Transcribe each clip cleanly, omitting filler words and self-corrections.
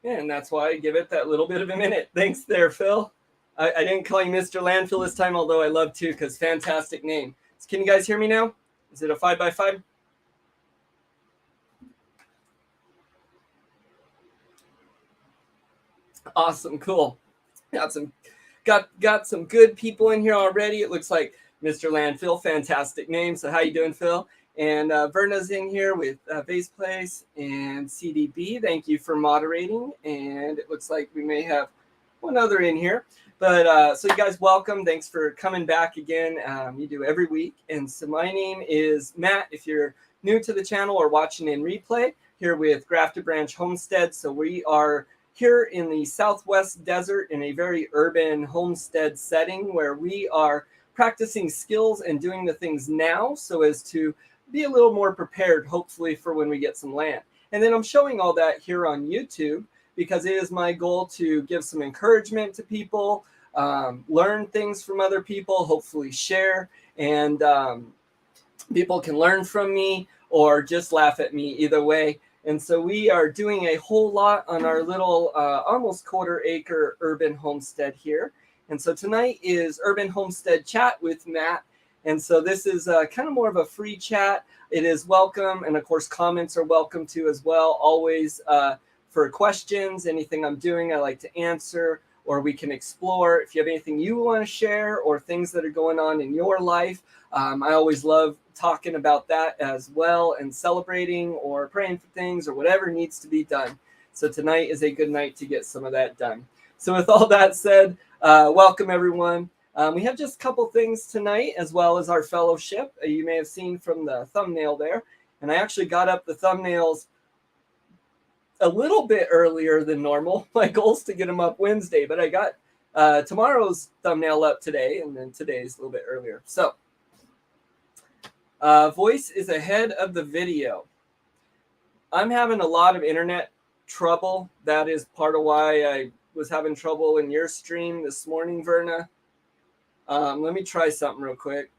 And that's why I give it that little bit of a minute. Thanks there, Phil. I didn't call you Mr. Landfill this time, although I love to, because fantastic name. So can you guys hear me now? Is it a 5x5? Awesome, cool. Got some good people in here already. It looks like Mr. Landfill, fantastic name. So how you doing, Phil? And Verna's in here with Base Place and CDB. Thank you for moderating. And it looks like we may have one other in here. But so you guys, welcome. Thanks for coming back again. You do every week. And so my name is Matt. If you're new to the channel or watching in replay, here with Grafted Branch Homestead. So we are here in the Southwest Desert in a very urban homestead setting where we are practicing skills and doing the things now so as to be a little more prepared, hopefully, for when we get some land. And then I'm showing all that here on YouTube because it is my goal to give some encouragement to people, learn things from other people, hopefully share, and people can learn from me or just laugh at me either way. And so we are doing a whole lot on our little almost quarter-acre urban homestead here. And so tonight is Urban Homestead Chat with Matt. And so this is kind of more of a free chat. It is welcome. And of course, comments are welcome too as well. Always for questions, anything I'm doing, I like to answer, or we can explore. If you have anything you want to share or things that are going on in your life, I always love talking about that as well and celebrating or praying for things or whatever needs to be done. So tonight is a good night to get some of that done. So with all that said, welcome everyone. We have just a couple things tonight as well as our fellowship. You may have seen from the thumbnail there. And I actually got up the thumbnails a little bit earlier than normal. My goal is to get them up Wednesday, but I got tomorrow's thumbnail up today, and then today's a little bit earlier. So voice is ahead of the video. I'm having a lot of internet trouble. That is part of why I was having trouble in your stream this morning, Verna. Let me try something real quick.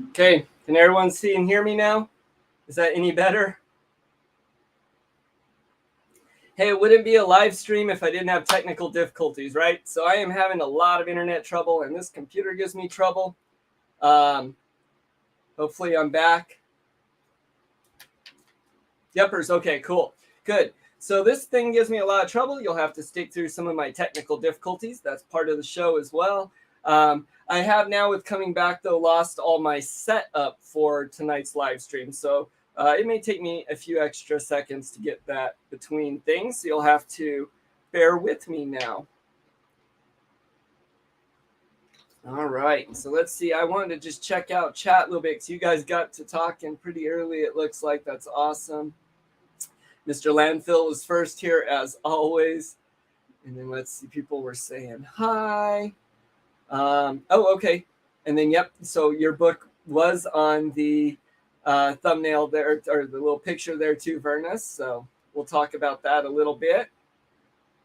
Okay, can everyone see and hear me now? Is that any better? Hey, it wouldn't be a live stream if I didn't have technical difficulties, right? So I am having a lot of internet trouble, and this computer gives me trouble. Hopefully I'm back. Yuppers, okay, cool, good. So this thing gives me a lot of trouble. You'll have to stick through some of my technical difficulties. That's part of the show as well. I have now, with coming back though, lost all my setup for tonight's live stream. So it may take me a few extra seconds to get that between things. So you'll have to bear with me now. All right, so let's see. I wanted to just check out chat a little bit because you guys got to talking pretty early. It looks like that's awesome. Mr. Landfill was first here as always. And then let's see, people were saying hi. Oh, okay. And then, yep, so your book was on the thumbnail there, or the little picture there too, Vernus. So we'll talk about that a little bit.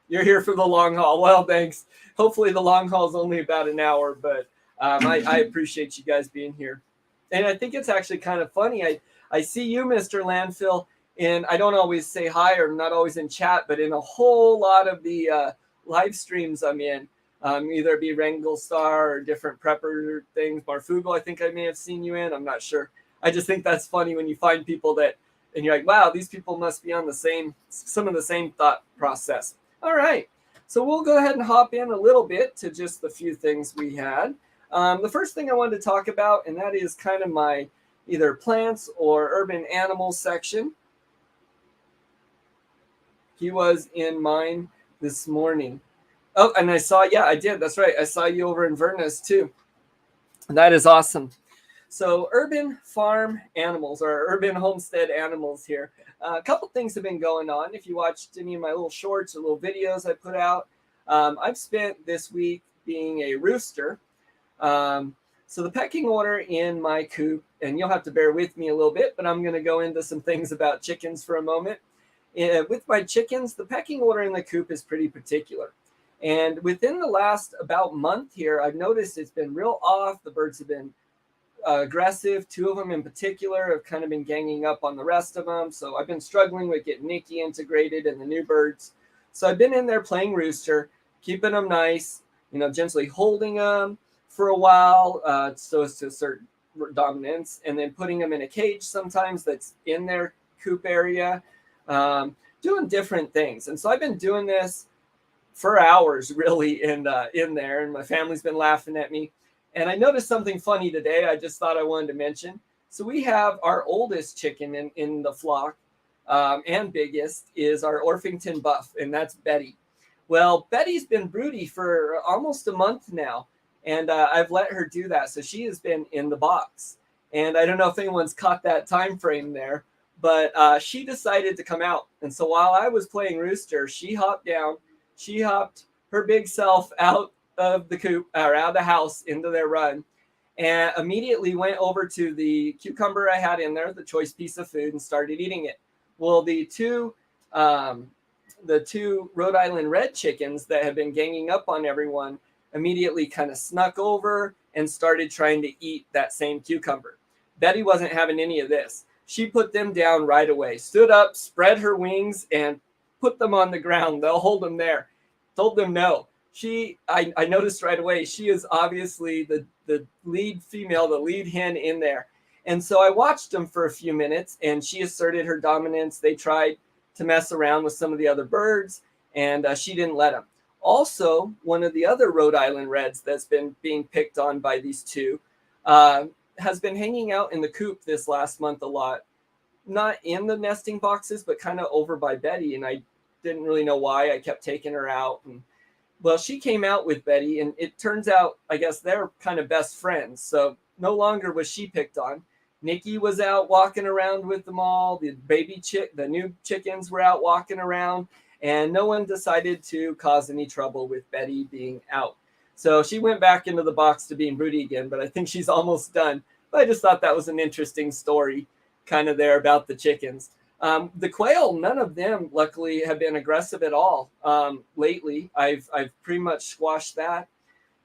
You're here for the long haul. Well, thanks. Hopefully the long haul is only about an hour, but I appreciate you guys being here. And I think it's actually kind of funny. I see you, Mr. Landfill, and I don't always say hi or I'm not always in chat, but in a whole lot of the live streams I'm in, Either it be Wrangel Star or different prepper things. Marfugo, I think I may have seen you in. I'm not sure. I just think that's funny when you find people that, and you're like, wow, these people must be on some of the same thought process. All right. So we'll go ahead and hop in a little bit to just the few things we had. The first thing I wanted to talk about, and that is kind of my either plants or urban animals section. He was in mine this morning. Oh, and I saw, yeah, I did. That's right. I saw you over in Verna's too. That is awesome. So urban farm animals or urban homestead animals here. A couple things have been going on. If you watched any of my little shorts or little videos I put out, I've spent this week being a rooster. So the pecking order in my coop, and you'll have to bear with me a little bit, but I'm going to go into some things about chickens for a moment. With my chickens, the pecking order in the coop is pretty particular. And within the last about month here, I've noticed it's been real off. The birds have been aggressive. Two of them in particular have kind of been ganging up on the rest of them. So I've been struggling with getting Nikki integrated and the new birds. So I've been in there playing rooster, keeping them nice, gently holding them for a while so as to assert dominance, and then putting them in a cage sometimes that's in their coop area, doing different things. And so I've been doing this for hours really in there, and my family's been laughing at me. And I noticed something funny today I just thought I wanted to mention. So we have our oldest chicken in the flock, and biggest is our Orpington Buff, and that's Betty. Well, Betty's been broody for almost a month now, and I've let her do that. So she has been in the box. And I don't know if anyone's caught that time frame there, but she decided to come out. And so while I was playing rooster, she hopped down. She hopped her big self out of the coop or out of the house into their run, and immediately went over to the cucumber I had in there, the choice piece of food, and started eating it. Well, the two Rhode Island red chickens that had been ganging up on everyone immediately kind of snuck over and started trying to eat that same cucumber. Betty wasn't having any of this. She put them down right away, stood up, spread her wings, and put them on the ground. They'll hold them there. Told them no. I noticed right away, she is obviously the lead female, the lead hen in there. And so I watched them for a few minutes, and she asserted her dominance. They tried to mess around with some of the other birds, and she didn't let them. Also, one of the other Rhode Island Reds that's been being picked on by these two has been hanging out in the coop this last month a lot. Not in the nesting boxes, but kind of over by Betty, and I didn't really know why. I kept taking her out, and well, she came out with Betty, and it turns out, I guess they're kind of best friends. So no longer was she picked on. Nikki was out walking around with them all. The new chickens were out walking around, and no one decided to cause any trouble with Betty being out. So she went back into the box to being broody again, but I think she's almost done. But I just thought that was an interesting story kind of there about the chickens. The quail, none of them, luckily, have been aggressive at all lately. I've pretty much squashed that.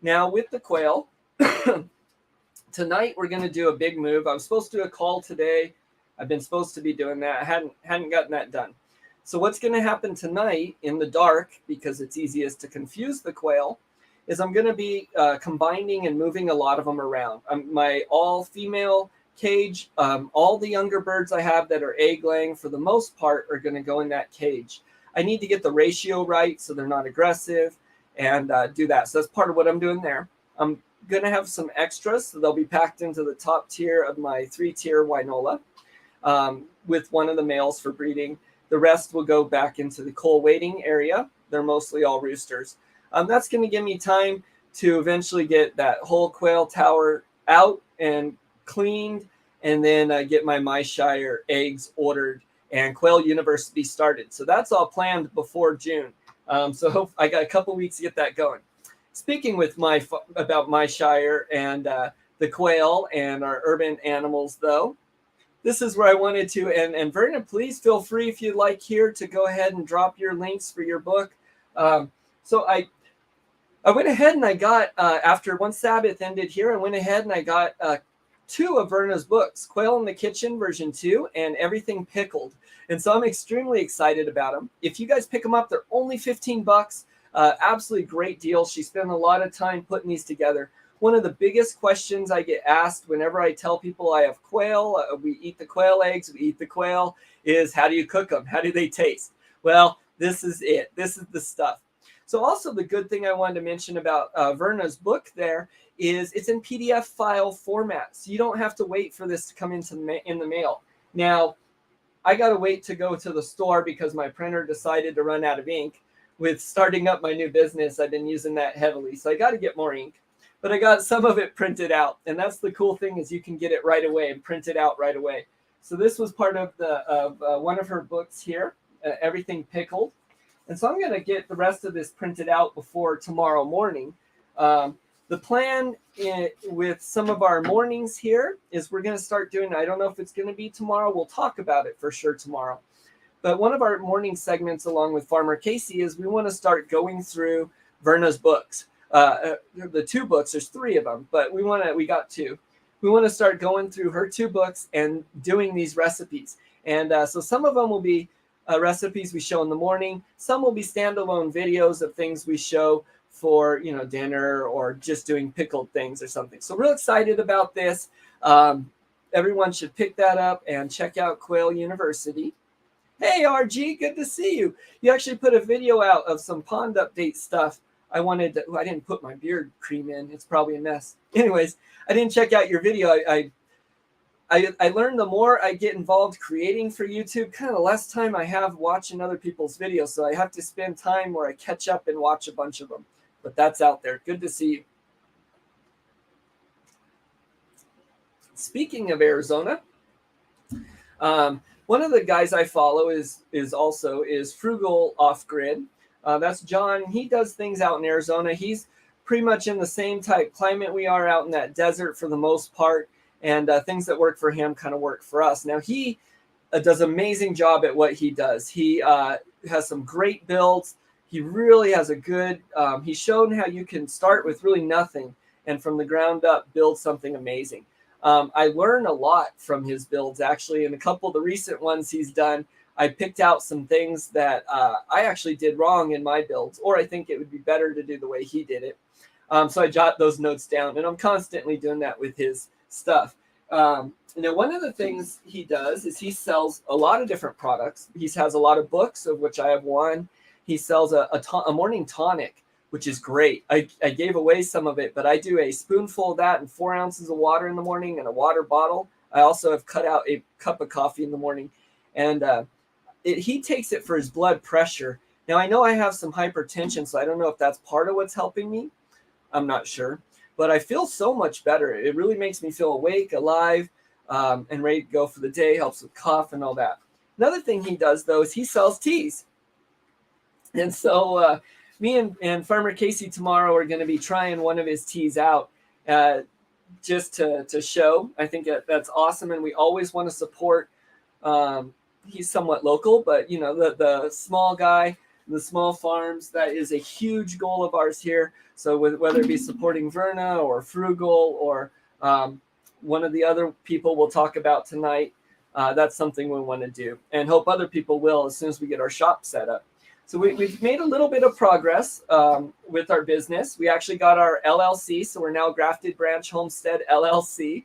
Now, with the quail, tonight we're going to do a big move. I was supposed to do a call today. I've been supposed to be doing that. I hadn't gotten that done. So what's going to happen tonight in the dark, because it's easiest to confuse the quail, is I'm going to be combining and moving a lot of them around. My all-female cage, all the younger birds I have that are egg laying for the most part are going to go in that cage. I need to get the ratio right so they're not aggressive and do that. So that's part of what I'm doing there. I'm going to have some extras, so they'll be packed into the top tier of my 3-tier Winola with one of the males for breeding. The rest will go back into the coal waiting area. They're mostly all roosters. That's going to give me time to eventually get that whole quail tower out and cleaned, and then get my Shire eggs ordered and Quail University started. So that's all planned before June. So I got a couple weeks to get that going. Speaking with about my Shire and the quail and our urban animals, though, this is where I wanted to, and Verna, please feel free if you'd like here to go ahead and drop your links for your book. So I went ahead and I got, after one Sabbath ended here, I went ahead and I got 2 of Verna's books, Quail in the Kitchen version 2 and Everything Pickled. And so I'm extremely excited about them. If you guys pick them up, they're only $15. Absolutely great deal. She spent a lot of time putting these together. One of the biggest questions I get asked whenever I tell people I have quail, we eat the quail eggs, we eat the quail, is how do you cook them? How do they taste? Well, this is it. This is the stuff. So also the good thing I wanted to mention about Verna's book there is it's in PDF file format. So you don't have to wait for this to come in the mail. Now, I got to wait to go to the store because my printer decided to run out of ink. With starting up my new business, I've been using that heavily. So I got to get more ink. But I got some of it printed out. And that's the cool thing is you can get it right away and print it out right away. So this was part of one of her books here, Everything Pickled. And so I'm going to get the rest of this printed out before tomorrow morning. The plan with some of our mornings here is we're going to start doing, I don't know if it's going to be tomorrow. We'll talk about it for sure tomorrow. But one of our morning segments along with Farmer Casey is we want to start going through Verna's books. The 2 books, there's 3 of them, but we got 2. We want to start going through her 2 books and doing these recipes. And so some of them will be recipes we show in the morning. Some will be standalone videos of things we show for dinner or just doing pickled things or something. So real excited about this. Everyone should pick that up and check out Quail University. Hey RG, good to see you. You actually put a video out of some pond update stuff. I didn't put my beard cream in. It's probably a mess. Anyways, I didn't check out your video. I learned the more I get involved creating for YouTube, kind of the less time I have watching other people's videos. So I have to spend time where I catch up and watch a bunch of them. But that's out there. Good to see you. Speaking of Arizona, one of the guys I follow is Frugal Off Grid. That's John. He does things out in Arizona. He's pretty much in the same type climate we are out in that desert for the most part. And things that work for him kind of work for us. Now, he does an amazing job at what he does. He has some great builds. He really has a good, he's shown how you can start with really nothing and from the ground up build something amazing. I learn a lot from his builds, actually. And a couple of the recent ones he's done, I picked out some things that I actually did wrong in my builds, or I think it would be better to do the way he did it. So I jot those notes down, and I'm constantly doing that with his stuff. One of the things he does is he sells a lot of different products. He has a lot of books, of which I have one. He sells a morning tonic, which is great. I gave away some of it, but I do a spoonful of that and 4 ounces of water in the morning and a water bottle. I also have cut out a cup of coffee in the morning. And he takes it for his blood pressure. Now, I know I have some hypertension, so I don't know if that's part of what's helping me. I'm not sure. But I feel so much better. It really makes me feel awake, alive, and ready to go for the day. Helps with cough and all that. Another thing he does, though, is he sells teas. And so me and Farmer Casey tomorrow are going to be trying one of his teas out just to show. I think that's awesome, and we always want to support. He's somewhat local, but, the small guy, the small farms, that is a huge goal of ours here. So whether it be supporting Verna or Frugal or one of the other people we'll talk about tonight, that's something we want to do and hope other people will as soon as we get our shop set up. So we've made a little bit of progress with our business. We actually got our LLC, so we're now Grafted Branch Homestead LLC.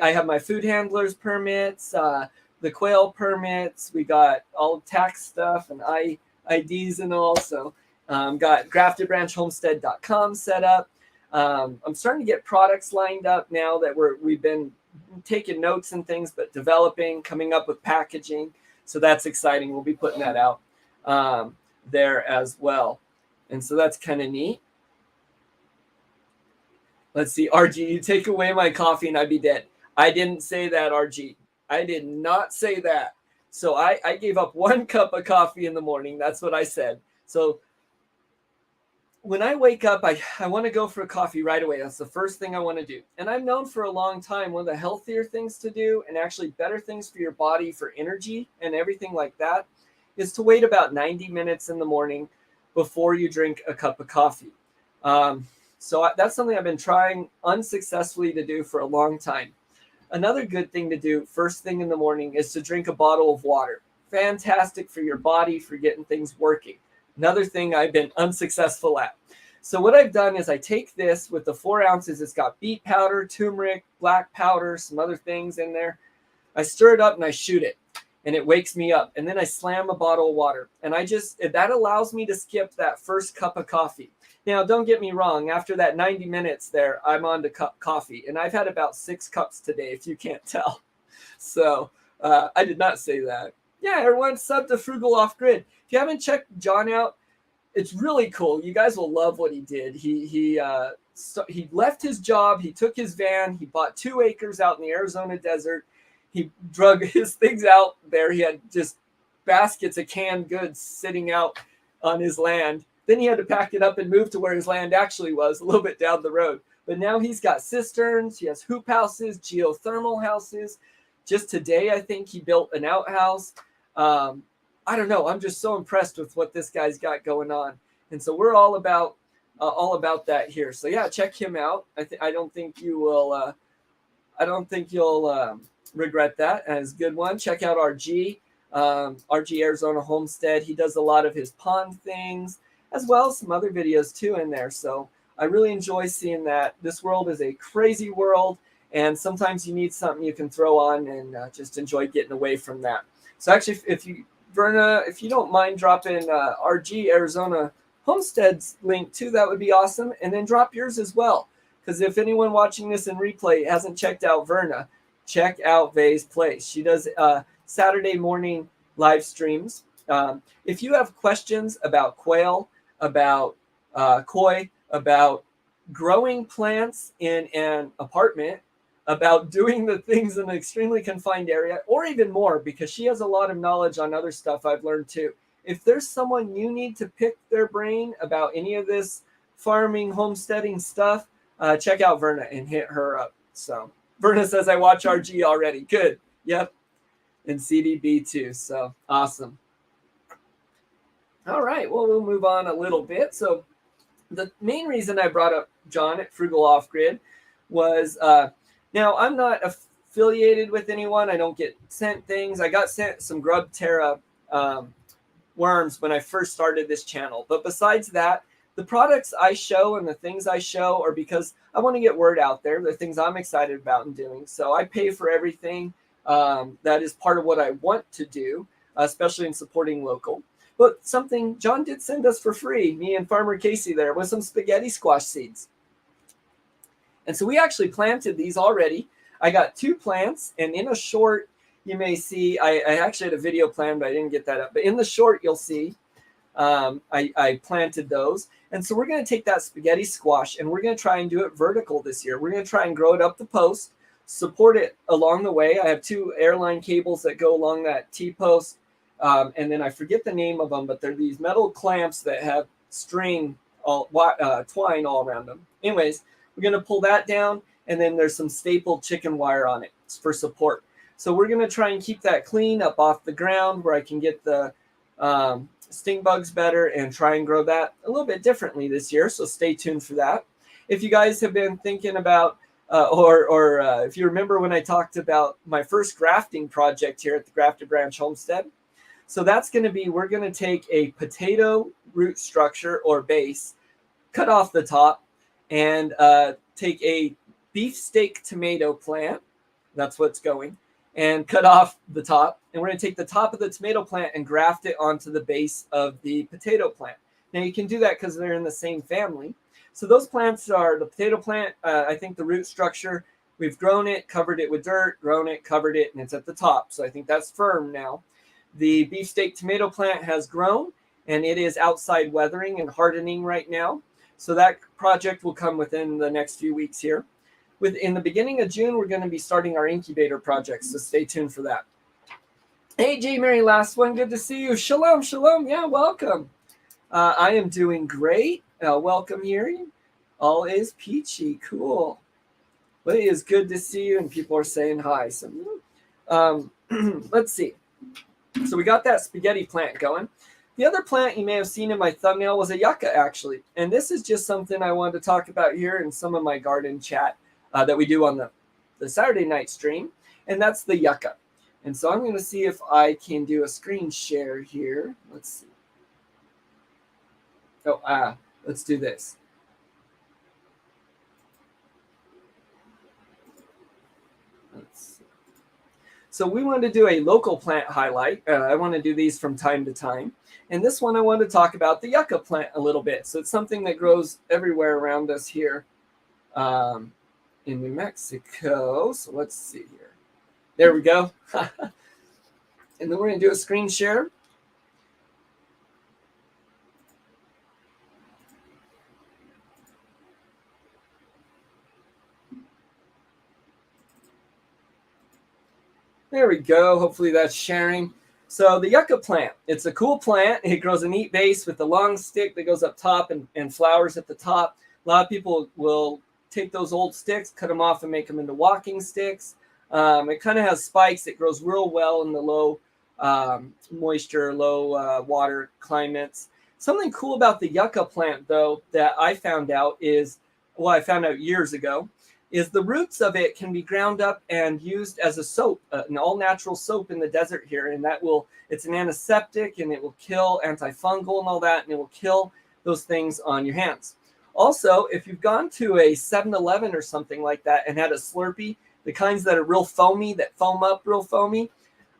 I have my food handlers permits, the quail permits. We got all tax stuff and IDs and all. So got graftedbranchhomestead.com set up. I'm starting to get products lined up now that we've been taking notes and things, but developing, coming up with packaging. So that's exciting. We'll be putting that out there as well. And so that's kind of neat. Let's see, RG, you take away my coffee and I'd be dead. I didn't say that, RG. I did not say that. So I gave up 1 cup of coffee in the morning. That's what I said. So when I wake up, I want to go for a coffee right away. That's the first thing I want to do. And I've known for a long time one of the healthier things to do and actually better things for your body, for energy and everything like that, is to wait about 90 minutes in the morning before you drink a cup of coffee. So that's something I've been trying unsuccessfully to do for a long time. Another good thing to do first thing in the morning is to drink a bottle of water. Fantastic for your body, for getting things working. Another thing I've been unsuccessful at. So what I've done is I take this with the 4 ounces. It's got beet powder, turmeric, black powder, some other things in there. I stir it up and I shoot it, and it wakes me up. And then I slam a bottle of water, and that allows me to skip that first cup of coffee. Now, don't get me wrong. After that 90 minutes there, I'm on to coffee, and I've had about 6 cups today, if you can't tell. So I did not say that. Yeah, everyone, sub to Frugal Off Grid. If you haven't checked John out, it's really cool. You guys will love what he did. He left his job. He took his van. He bought 2 acres out in the Arizona desert. He drug his things out there. He had just baskets of canned goods sitting out on his land. Then he had to pack it up and move to where his land actually was, a little bit down the road. But now he's got cisterns. He has hoop houses, geothermal houses. Just today, I think he built an outhouse. I don't know. I'm just so impressed with what this guy's got going on. And so we're all about that here. So yeah, check him out. I don't think you will. I don't think you'll regret that. As a good one. Check out RG Arizona Homestead. He does a lot of his pond things, as well as some other videos too in there. So I really enjoy seeing that. This world is a crazy world, and sometimes you need something you can throw on and just enjoy getting away from that. So actually, Verna, if you don't mind dropping RG Arizona Homestead's link too, that would be awesome. And then drop yours as well. Because if anyone watching this in replay hasn't checked out Verna, check out Vay's Place. She does Saturday morning live streams. If you have questions about quail, about koi, about growing plants in an apartment, about doing the things in an extremely confined area, or even more, because she has a lot of knowledge on other stuff I've learned too. If there's someone you need to pick their brain about any of this farming, homesteading stuff, check out Verna and hit her up. So Verna says, I watch RG already. Good. Yep. And CDB too. So awesome. All right. Well, we'll move on a little bit. So the main reason I brought up John at Frugal Off Grid was, now, I'm not affiliated with anyone. I don't get sent things. I got sent some Grub Terra worms when I first started this channel. But besides that, the products I show and the things I show are because I want to get word out there. The things I'm excited about and doing. So I pay for everything. That is part of what I want to do, especially in supporting local. But something John did send us for free, me and Farmer Casey there, was some spaghetti squash seeds. And so we actually planted these already. I got 2 plants, and in a short, you may see, I actually had a video planned, but I didn't get that up. But in the short, you'll see I planted those. And so we're going to take that spaghetti squash, and we're going to try and do it vertical this year. We're going to try and grow it up the post, support it along the way. I have 2 airline cables that go along that T-post. And then I forget the name of them, but they're these metal clamps that have string, twine all around them. Anyways, we're going to pull that down, and then there's some stapled chicken wire on it for support. So we're going to try and keep that clean up off the ground where I can get the sting bugs better and try and grow that a little bit differently this year. So stay tuned for that. If you guys have been thinking about, if you remember when I talked about my first grafting project here at the Grafted Branch Homestead. So that's going to be, we're going to take a potato root structure or base, cut off the top, and take a beefsteak tomato plant, that's what's going, and cut off the top. And we're going to take the top of the tomato plant and graft it onto the base of the potato plant. Now you can do that because they're in the same family. So those plants are the potato plant, I think the root structure, we've grown it, covered it with dirt, grown it, covered it, and it's at the top. So I think that's firm now. The beefsteak tomato plant has grown, and it is outside weathering and hardening right now. So that project will come within the next few weeks here. In the beginning of June, we're going to be starting our incubator project, so stay tuned for that. Hey, J. Mary, last one. Good to see you. Shalom, shalom. Yeah, welcome. I am doing great. Welcome here. All is peachy. Cool. Well, it is good to see you, and people are saying hi. So let's see. So we got that spaghetti plant going. The other plant you may have seen in my thumbnail was a yucca, actually. And this is just something I wanted to talk about here in some of my garden chat that we do on the Saturday night stream. And that's the yucca. And so I'm going to see if I can do a screen share here. Let's see. let's do this. So we want to do a local plant highlight. I want to do these from time to time. And this one I want to talk about the yucca plant a little bit. So it's something that grows everywhere around us here in New Mexico. So let's see here. There we go. And then we're going to do a screen share. There we go. Hopefully that's sharing. So the yucca plant, it's a cool plant. It grows a neat base with a long stick that goes up top and flowers at the top. A lot of people will take those old sticks, cut them off and make them into walking sticks. It kind of has spikes. It grows real well in the low moisture, low water climates. Something cool about the yucca plant, though, that I found out is, well, I found out years ago, is the roots of it can be ground up and used as a soap, an all-natural soap in the desert here. And it's an antiseptic, and it will kill antifungal and all that, and it will kill those things on your hands. Also, if you've gone to a 7-Eleven or something like that and had a Slurpee, the kinds that are real foamy, that foam up real foamy,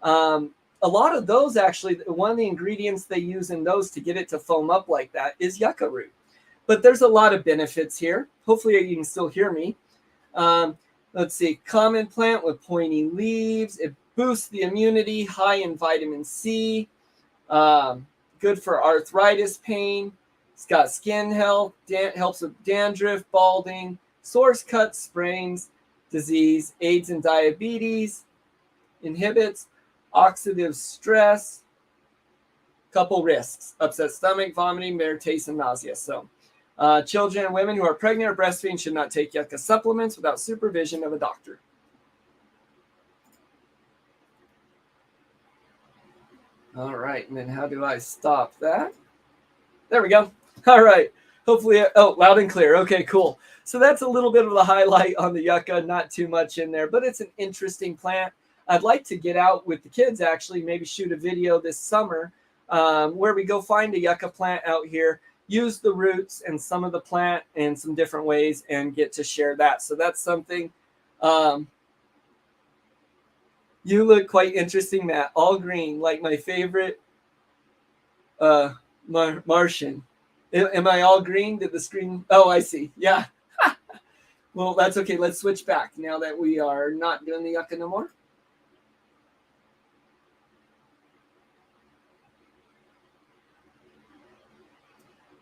a lot of those actually, one of the ingredients they use in those to get it to foam up like that is yucca root. But there's a lot of benefits here. Hopefully you can still hear me. Let's see, common plant with pointy leaves. It boosts the immunity, high in vitamin C, good for arthritis pain. It's got skin health, helps with dandruff, balding, sores, cuts, sprains, disease, aids in diabetes, inhibits oxidative stress, couple risks, upset stomach, vomiting, bitter taste, and nausea. So children and women who are pregnant or breastfeeding should not take yucca supplements without supervision of a doctor. All right, and then how do I stop that? There we go. All right. Hopefully, loud and clear. Okay, cool. So that's a little bit of the highlight on the yucca, not too much in there, but it's an interesting plant. I'd like to get out with the kids, actually, maybe shoot a video this summer where we go find a yucca plant out here, use the roots and some of the plant in some different ways, and get to share that. So that's something. You look quite interesting, Matt. All green, like my favorite Martian. Am I all green? Did the screen? Oh, I see. Yeah. Well, that's okay. Let's switch back now that we are not doing the yucca no more.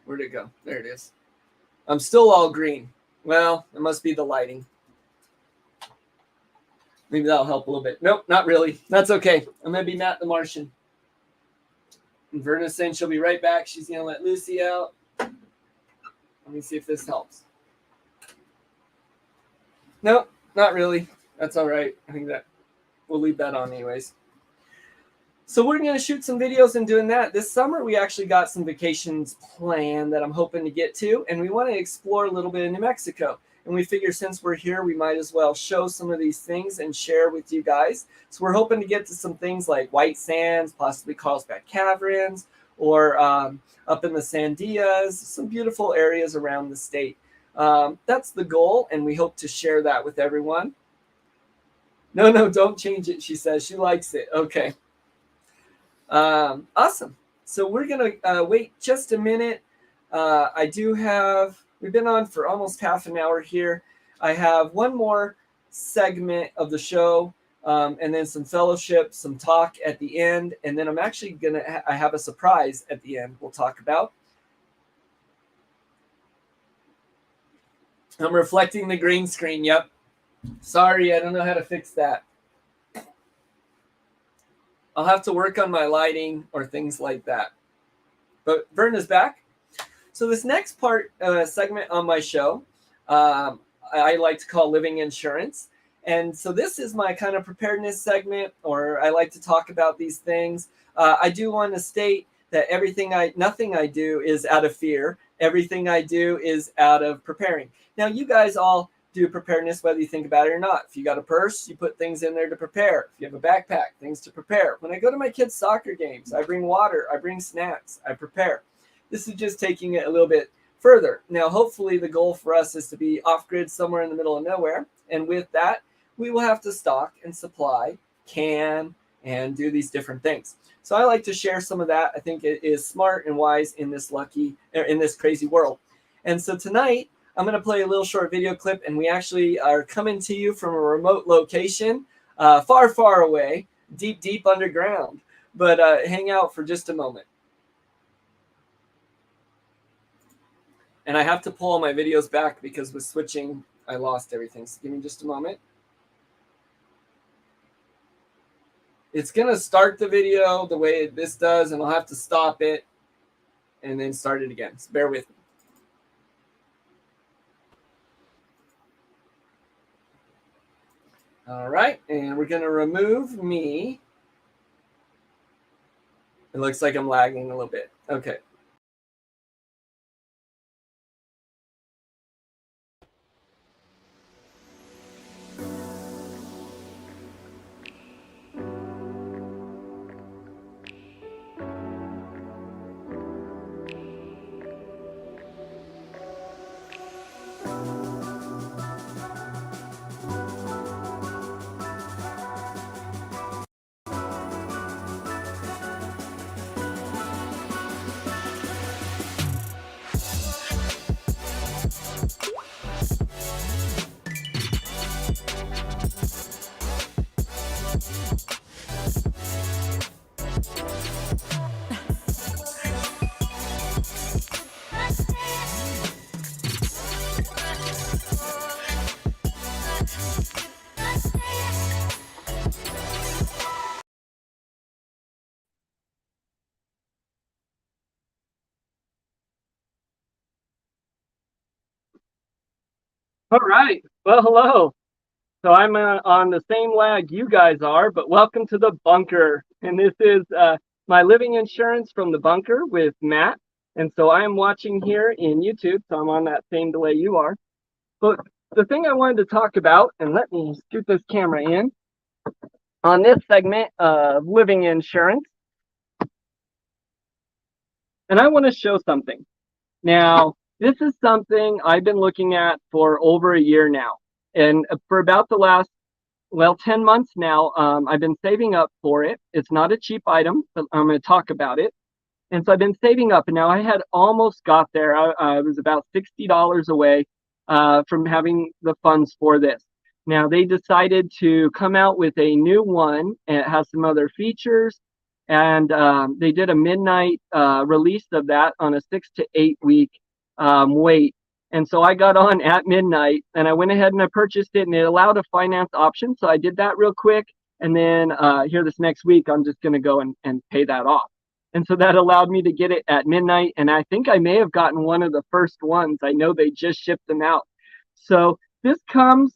Where'd it go? There it is. I'm still all green. Well, it must be the lighting. Maybe that'll help a little bit. Nope, not really. That's okay. I'm going to be Matt the Martian. And Verna's saying she'll be right back. She's going to let Lucy out. Let me see if this helps. Nope, not really. That's all right. I think that we'll leave that on anyways. So we're going to shoot some videos and doing that. This summer, we actually got some vacations planned that I'm hoping to get to. And we want to explore a little bit in New Mexico. And we figure since we're here, we might as well show some of these things and share with you guys. So we're hoping to get to some things like White Sands, possibly Carlsbad Caverns, or up in the Sandias, some beautiful areas around the state. That's the goal, and we hope to share that with everyone. No, don't change it, she says. She likes it. Okay. Awesome. So we're going to wait just a minute. We've been on for almost half an hour here. I have one more segment of the show, and then some fellowship, some talk at the end. And then I'm actually I have a surprise at the end we'll talk about. I'm reflecting the green screen. Yep. Sorry, I don't know how to fix that. I'll have to work on my lighting or things like that. But Verna's back. So this next segment on my show, I like to call Living Insurance. And so this is my kind of preparedness segment, or I like to talk about these things. I do want to state that nothing I do is out of fear. Everything I do is out of preparing. Now, you guys all do preparedness, whether you think about it or not. If you got a purse, you put things in there to prepare. If you have a backpack, things to prepare. When I go to my kids' soccer games, I bring water, I bring snacks, I prepare. This is just taking it a little bit further. Now, hopefully the goal for us is to be off-grid somewhere in the middle of nowhere. And with that, we will have to stock and supply, can, and do these different things. So I like to share some of that. I think it is smart and wise in this crazy world. And so tonight, I'm going to play a little short video clip, and we actually are coming to you from a remote location, far, far away, deep, deep underground. But hang out for just a moment. And I have to pull all my videos back because with switching, I lost everything. So give me just a moment. It's going to start the video the way this does, and I'll have to stop it and then start it again. So bear with me. All right, and we're going to remove me. It looks like I'm lagging a little bit. Okay. All right. Well, hello. So I'm on the same lag you guys are, but welcome to the bunker. And this is my living insurance from the bunker with Matt. And so I am watching here in YouTube, so I'm on that same delay you are. But the thing I wanted to talk about, and let me scoot this camera in, on this segment of living insurance, and I want to show something. Now, this is something I've been looking at for over a year now. And for about the last, 10 months now, I've been saving up for it. It's not a cheap item, but I'm going to talk about it. And so I've been saving up, and now I had almost got there. I was about $60 away from having the funds for this. Now, they decided to come out with a new one, and it has some other features. And they did a midnight release of that on a 6 to 8 week wait. And so I got on at midnight, and I went ahead and I purchased it, and it allowed a finance option. So I did that real quick. And then here this next week, I'm just going to go and pay that off. And so that allowed me to get it at midnight. And I think I may have gotten one of the first ones. I know they just shipped them out. So this comes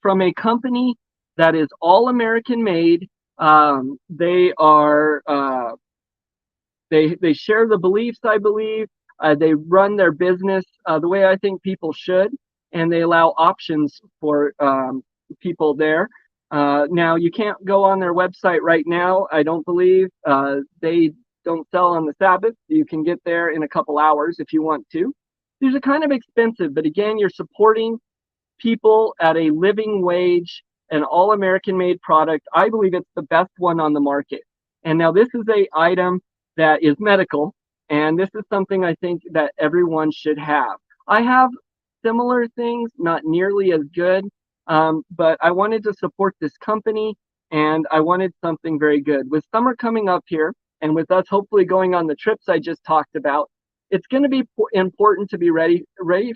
from a company that is all American made. They are they share the beliefs, I believe. They run their business the way I think people should, and they allow options for people there. Now, you can't go on their website right now, I don't believe. They don't sell on the Sabbath. You can get there in a couple hours if you want to. These are kind of expensive, but again, you're supporting people at a living wage, an all-American made product. I believe it's the best one on the market. And now this is a item that is medical, and this is something I think that everyone should have. I have similar things, not nearly as good, but I wanted to support this company, and I wanted something very good. With summer coming up here, and with us hopefully going on the trips I just talked about, it's going to be important to be ready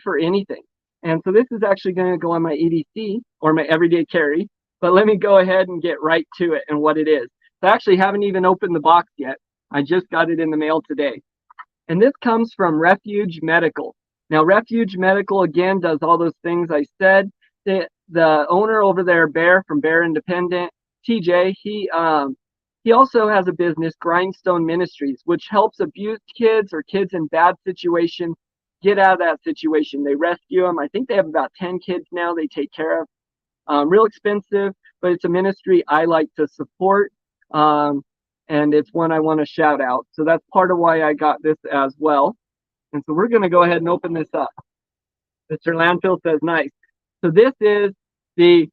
for anything. And so this is actually going to go on my EDC, or my everyday carry, but let me go ahead and get right to it and what it is. So I actually haven't even opened the box yet. I just got it in the mail today. And this comes from Refuge Medical. Now, Refuge Medical, again, does all those things I said. The owner over there, Bear, from Bear Independent, TJ, he also has a business, Grindstone Ministries, which helps abused kids or kids in bad situations get out of that situation. They rescue them. I think they have about 10 kids now they take care of. Real expensive, but it's a ministry I like to support. And it's one I want to shout out. So that's part of why I got this as well. And so we're going to go ahead and open this up. Mr. Landfill says nice. So this is the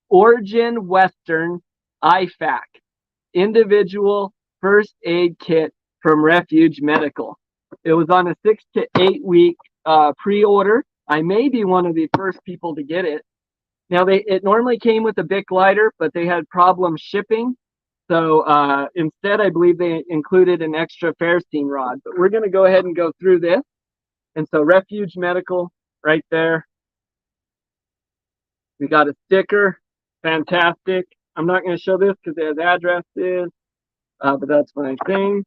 Origin Western IFAC, individual first aid kit from Refuge Medical. It was on a 6 to 8 week pre-order. I may be one of the first people to get it. Now, it normally came with a Bic lighter, but they had problems shipping. So instead, I believe they included an extra Ferrocene rod. But we're going to go ahead and go through this. And so Refuge Medical right there. We got a sticker. Fantastic. I'm not going to show this because it has addresses, but that's my thing.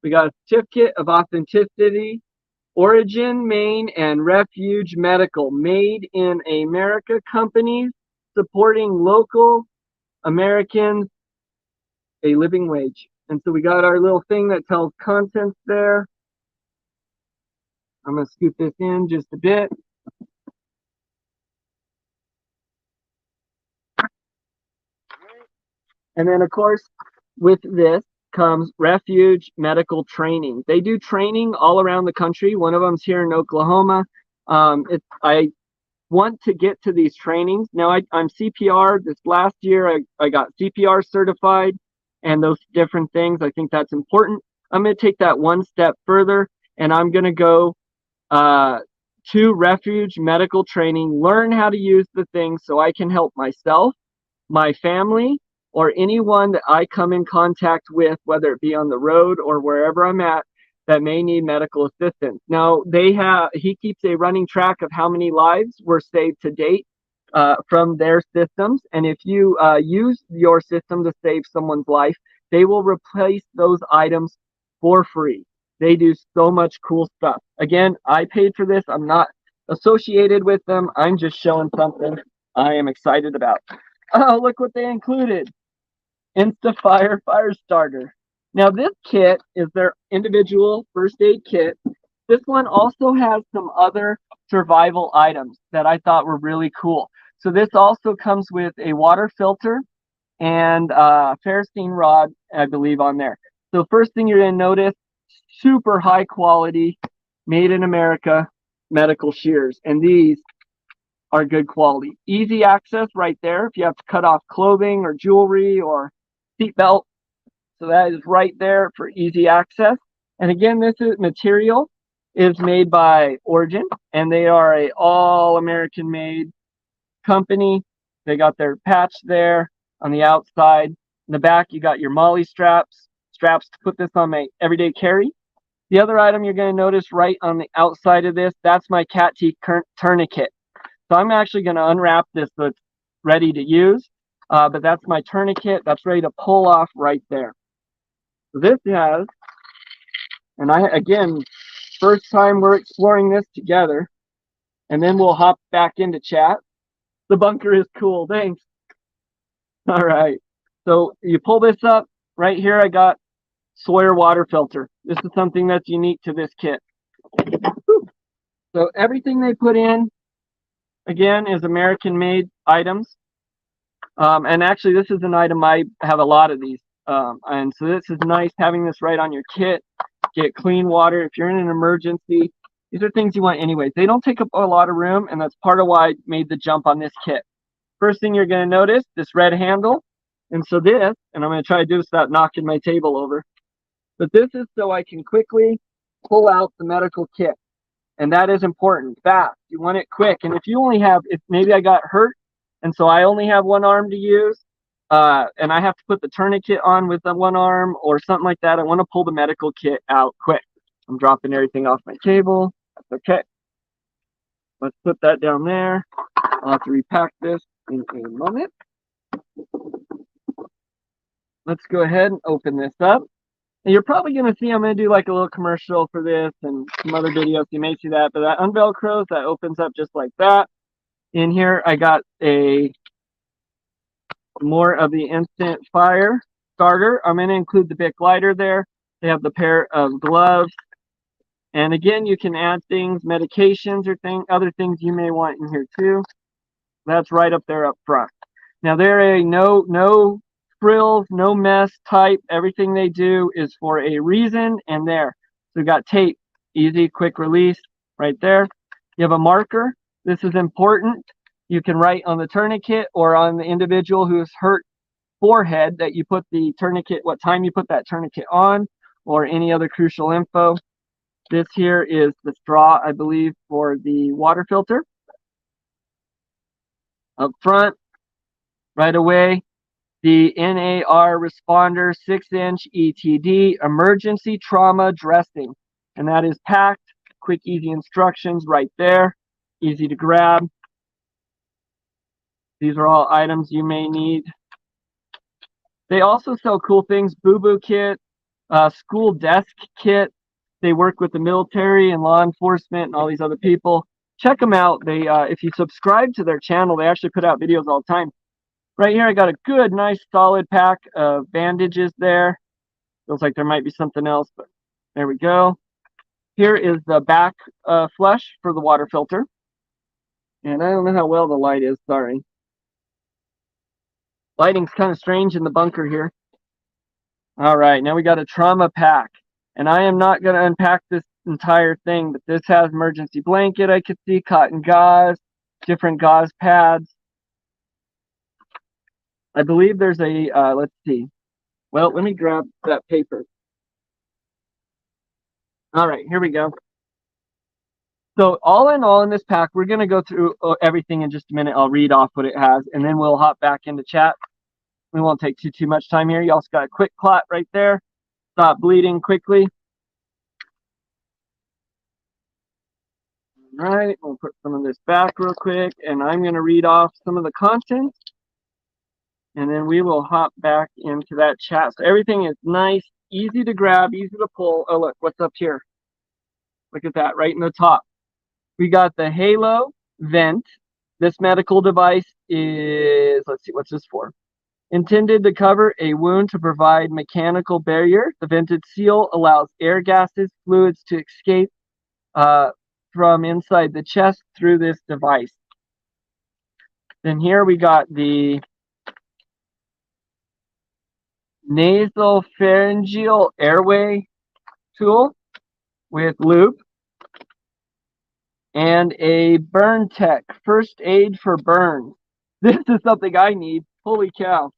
We got a certificate of authenticity. Origin, Maine, and Refuge Medical, made in America companies supporting local Americans a living wage. And so we got our little thing that tells contents there. I'm going to scoop this in just a bit. And then, of course, with this comes Refuge Medical Training. They do training all around the country. One of them's here in Oklahoma. I want to get to these trainings. Now, I'm CPR. This last year, I got CPR certified and those different things. I think that's important. I'm going to take that one step further, and I'm going to go to Refuge Medical Training, learn how to use the things so I can help myself, my family, or anyone that I come in contact with, whether it be on the road or wherever I'm at, that may need medical assistance. Now, he keeps a running track of how many lives were saved to date from their systems. And if you use your system to save someone's life, they will replace those items for free. They do so much cool stuff. Again, I paid for this. I'm not associated with them. I'm just showing something I am excited about. Oh, look what they included. InstaFire Fire Starter. Now, this kit is their individual first aid kit. This one also has some other survival items that I thought were really cool. So this also comes with a water filter and Ferrocene rod, I believe, on there. So first thing you're going to notice, super high quality, made in America medical shears. And these are good quality. Easy access right there if you have to cut off clothing or jewelry or seatbelt. So that is right there for easy access. And again, this material is made by Origin, and they are a all-American made company. They got their patch there on the outside. In the back, you got your MOLLE straps to put this on my everyday carry. The other item you're going to notice right on the outside of this, that's my cat teeth tourniquet. So I'm actually going to unwrap this so it's ready to use. But that's my tourniquet. That's ready to pull off right there. So this has, and again, first time we're exploring this together, and then we'll hop back into chat. The bunker is cool. Thanks. All right. So you pull this up. Right here, I got Sawyer water filter. This is something that's unique to this kit. So everything they put in, again, is American-made items. And actually, this is an item I have a lot of these. And so this is nice having this right on your kit. Get clean water if you're in an emergency. These are things you want anyways. They don't take up a lot of room, and that's part of why I made the jump on this kit. First thing you're going to notice, this red handle. And so this, and I'm going to try to do this without knocking my table over, but this is so I can quickly pull out the medical kit. And that is important, fast. You want it quick. And if you only have, if maybe I got hurt, and so I only have one arm to use, and I have to put the tourniquet on with the one arm or something like that, I want to pull the medical kit out quick. I'm dropping everything off my table. That's okay. Let's put that down there. I'll have to repack this in a moment. Let's go ahead and open this up. And you're probably going to see I'm going to do like a little commercial for this and some other videos. You may see that, but that unvelcros, that opens up just like that. In here, I got more of the instant fire starter. I'm going to include the Bic lighter there. They have the pair of gloves. And again, you can add things, medications or other things you may want in here too. That's right up there up front. Now they're a no frills, no mess type. Everything they do is for a reason and there. So we got tape, Easy, quick release right there. You have a marker. This is important. You can write on the tourniquet or on the individual who's hurt forehead that you put the tourniquet, what time you put that tourniquet on, or any other crucial info. This here is the straw, I believe, for the water filter. Up front, right away, the NAR responder 6-inch ETD emergency trauma dressing. And that is packed. Quick, easy instructions right there. Easy to grab. These are all items you may need. They also sell cool things, boo-boo kit, school desk kit. They work with the military and law enforcement and all these other people. Check them out. They, if you subscribe to their channel, they actually put out videos all the time. Right here, I got a good, nice, solid pack of bandages there. Feels like there might be something else, but there we go. Here is the back flush for the water filter. And I don't know how well the light is, sorry. Lighting's kind of strange in the bunker here. All right, now we got a trauma pack. And I am not going to unpack this entire thing, but this has emergency blanket, I could see, cotton gauze, different gauze pads. I believe there's a, let's see. Well, let me grab that paper. All right, here we go. So all in all in this pack, we're going to go through everything in just a minute. I'll read off what it has, and then we'll hop back into chat. We won't take too much time here. You also got a quick clot right there. Stop bleeding quickly. All right, we'll put some of this back real quick, and I'm going to read off some of the contents, and then we will hop back into that chat. So everything is nice, easy to grab, easy to pull. Oh, look, what's up here? Look at that, right in the top. We got the Halo vent. This medical device is, let's see, what's this for? Intended to cover a wound to provide mechanical barrier. The vented seal allows air gases, fluids to escape from inside the chest through this device. Then here we got the nasopharyngeal airway tool with loop and a burn tech, first aid for burns. This is something I need. Holy cow.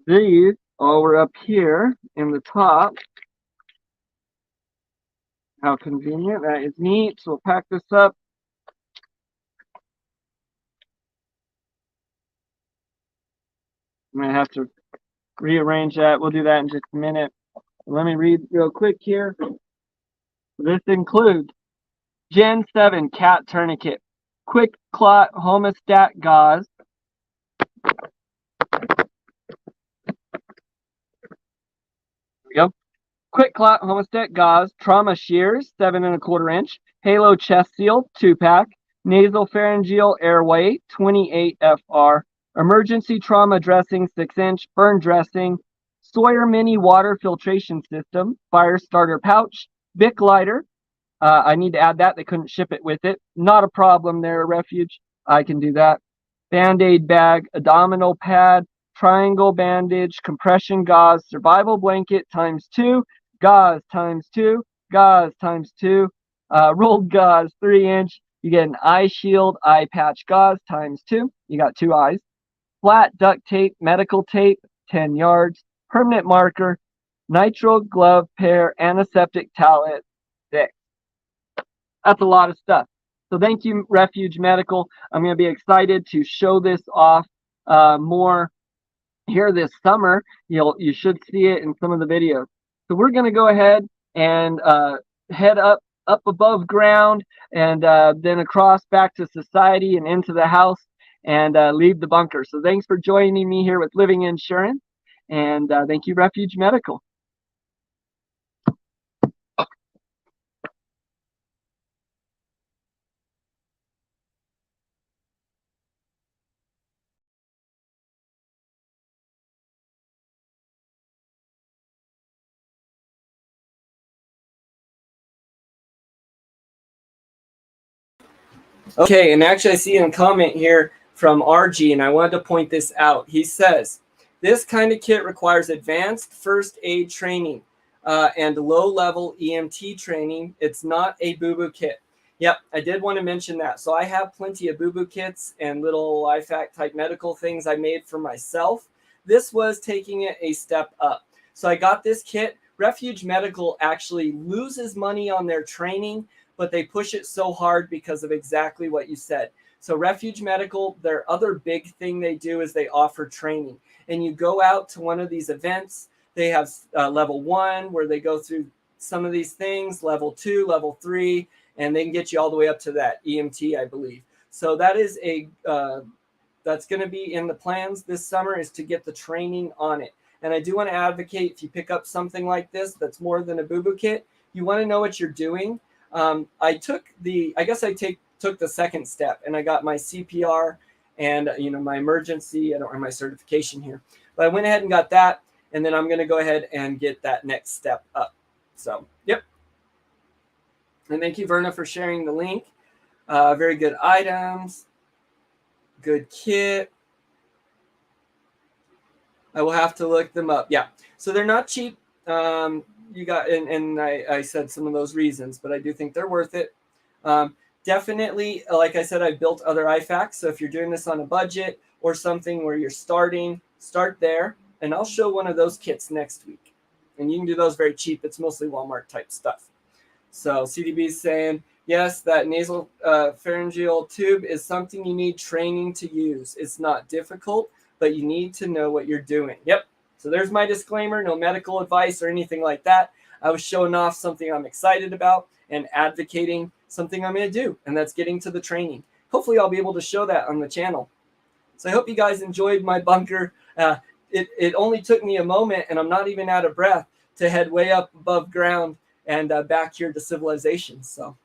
These all were up here in the top. How convenient. That is neat. So we'll pack this up. I'm going to have to rearrange that. We'll do that in just a minute. Let me read real quick here. This includes Gen 7 cat tourniquet, quick clot homostat gauze, quick clot homostat gauze, trauma shears, 7 1/4 inch, Halo chest seal, 2-pack, nasopharyngeal airway, 28 FR, emergency trauma dressing, 6-inch, burn dressing, Sawyer mini water filtration system, fire starter pouch, Bic lighter. I need to add that. They couldn't ship it with it. Not a problem there, Refuge. I can do that. Band-aid bag, abdominal pad, triangle bandage, compression gauze, survival blanket ×2, gauze ×2, gauze ×2, rolled gauze 3-inch. You get an eye shield, eye patch gauze ×2. You got 2 eyes. Flat duct tape, medical tape, 10 yards. Permanent marker, nitrile glove pair, antiseptic towelette 6. That's a lot of stuff. So thank you, Refuge Medical. I'm going to be excited to show this off more here this summer. You should see it in some of the videos. So we're going to go ahead and head up above ground and then across back to society and into the house and leave the bunker. So thanks for joining me here with Living Insurance, and thank you, Refuge Medical. Okay, and actually I see a comment here from RG, and I wanted to point this out. He says, this kind of kit requires advanced first aid training. and low-level EMT training. It's not a boo-boo kit. Yep, I did want to mention that. So I have plenty of boo-boo kits and little IFAC type medical things I made for myself. This was taking it a step up. So I got this kit. Refuge Medical actually loses money on their training, but they push it so hard because of exactly what you said. So Refuge Medical, their other big thing they do is they offer training. And you go out to one of these events. They have level 1 where they go through some of these things, level 2, level 3, and they can get you all the way up to that EMT, I believe. So that is that's going to be in the plans this summer, is to get the training on it. And I do want to advocate, if you pick up something like this that's more than a boo-boo kit, you want to know what you're doing. I took the second step, and I got my CPR and my emergency. I don't have my certification here, but I went ahead and got that, and then I'm going to go ahead and get that next step up. So, yep. And thank you, Verna, for sharing the link. Very good items, good kit. I will have to look them up. Yeah, so they're not cheap. You got, and I said some of those reasons, but I do think they're worth it. Definitely, like I said, I've built other IFACs. So if you're doing this on a budget or something where you're starting, start there. And I'll show one of those kits next week. And you can do those very cheap. It's mostly Walmart type stuff. So CDB is saying, yes, that nasal pharyngeal tube is something you need training to use. It's not difficult, but you need to know what you're doing. Yep. So there's my disclaimer. No medical advice or anything like that. I was showing off something I'm excited about and advocating something I'm going to do, and that's getting to the training. Hopefully I'll be able to show that on the channel. So I hope you guys enjoyed my bunker. It only took me a moment, and I'm not even out of breath, to head way up above ground and back here to civilization. So,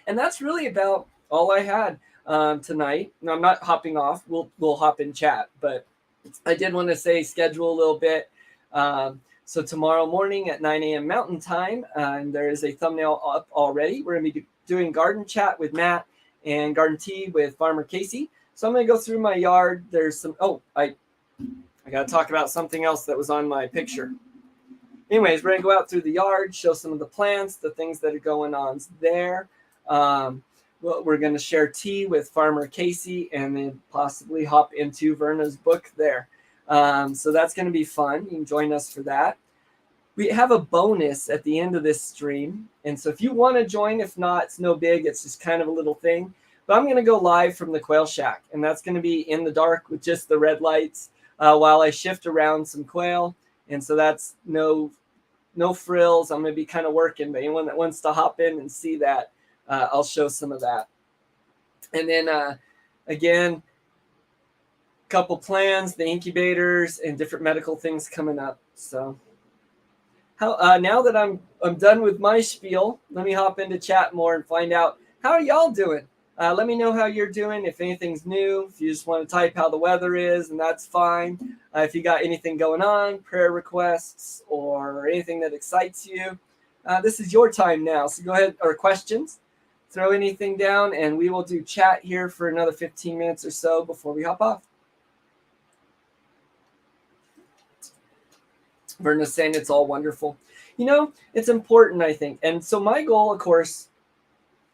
and that's really about all I had tonight. Now, I'm not hopping off. We'll hop in chat, but I did want to say schedule a little bit. So tomorrow morning at 9 a.m. Mountain Time, and there is a thumbnail up already. We're going to be doing garden chat with Matt and garden tea with Farmer Casey. So I'm going to go through my yard. There's some, I got to talk about something else that was on my picture. Anyways, we're going to go out through the yard, show some of the plants, the things that are going on there. We're going to share tea with Farmer Casey, and then possibly hop into Verna's book there. So that's going to be fun. You can join us for that. We have a bonus at the end of this stream. And so if you want to join, if not, it's no big. It's just kind of a little thing. But I'm going to go live from the quail shack. And that's going to be in the dark with just the red lights while I shift around some quail. And so that's no frills. I'm going to be kind of working. But anyone that wants to hop in and see that, I'll show some of that. And then, again, couple plans, the incubators, and different medical things coming up. So now that I'm done with my spiel, let me hop into chat more and find out, how are y'all doing? Let me know how you're doing. If anything's new, if you just want to type how the weather is, and that's fine. If you got anything going on, prayer requests, or anything that excites you, this is your time now. So go ahead, or questions, throw anything down, and we will do chat here for another 15 minutes or so before we hop off. Verna's saying it's all wonderful. It's important, I think. And so my goal, of course,